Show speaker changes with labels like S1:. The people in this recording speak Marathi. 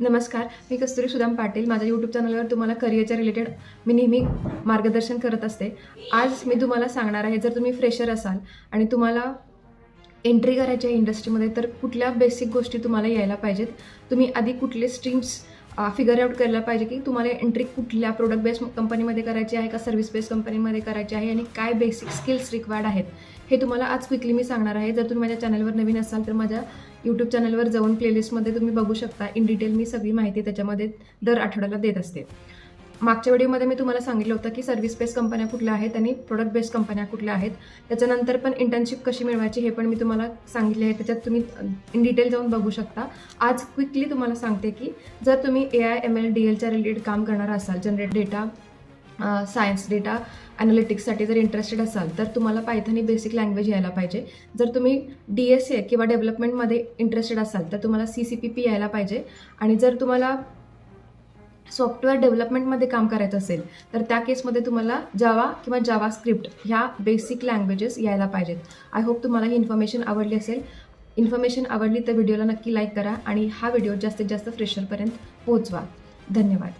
S1: नमस्कार, मी कस्तुरी सुदाम पाटील. माझ्या यूट्यूब चॅनलवर तुम्हाला करिअरच्या रिलेटेड मी नेहमी मार्गदर्शन करत असते. आज मी तुम्हाला सांगणार आहे, जर तुम्ही फ्रेशर असाल आणि तुम्हाला एंट्री करायची आहे इंडस्ट्रीमध्ये, तर कुठल्या बेसिक गोष्टी तुम्हाला यायला पाहिजेत. तुम्ही आधी कुठले स्ट्रीम्स फिगर आउट करायला पाहिजे की तुम्हाला एंट्री कुठल्या प्रोडक्ट बेस्ड कंपनीमध्ये करायची आहे का सर्व्हिस बेस्ड कंपनीमध्ये करायची आहे आणि काय बेसिक स्किल्स रिक्वायर्ड आहेत हे तुम्हाला आज क्विकली मी सांगणार आहे. जर तुम्ही माझ्या चॅनलवर नवीन असाल तर माझ्या यूट्यूब चॅनलवर जाऊन प्लेलिस्टमध्ये तुम्ही बघू शकता. इन डिटेल मी सगळी माहिती त्याच्यामध्ये दर आठवड्याला देत असते. मागच्या व्हिडिओमध्ये मी तुम्हाला सांगितलं होतं की सर्व्हिस बेस्ड कंपन्या कुठल्या आहेत आणि प्रोडक्ट बेस्ड कंपन्या कुठल्या आहेत. त्याच्यानंतर पण इंटर्नशिप कशी मिळवायची हे पण मी तुम्हाला सांगितले आहे. त्याच्यात तुम्ही इन डिटेल जाऊन बघू शकता. आज क्विकली तुम्हाला सांगते की जर तुम्ही AI ML DLच्या रिलेटेड काम करणार असाल, जनरेट डेटा सायन्स डेटा ॲनालिटिक्ससाठी जर इंटरेस्टेड असाल तर तुम्हाला पायथन ही बेसिक लँग्वेज यायला पाहिजे. जर तुम्ही DSA किंवा डेव्हलपमेंटमध्ये इंटरेस्टेड असाल तर तुम्हाला CCPP यायला पाहिजे. आणि जर तुम्हाला सॉफ्टवेअर डेव्हलपमेंटमध्ये काम करायचं असेल तर त्या केसमध्ये तुम्हाला जावा किंवा जावा स्क्रिप्ट ह्या बेसिक लँग्वेजेस यायला पाहिजेत. आय होप तुम्हाला ही इन्फॉर्मेशन आवडली असेल. इन्फॉर्मेशन आवडली तर व्हिडिओला नक्की लाईक करा आणि हा व्हिडिओ जास्तीत जास्त फ्रेशरपर्यंत पोहोचवा. धन्यवाद.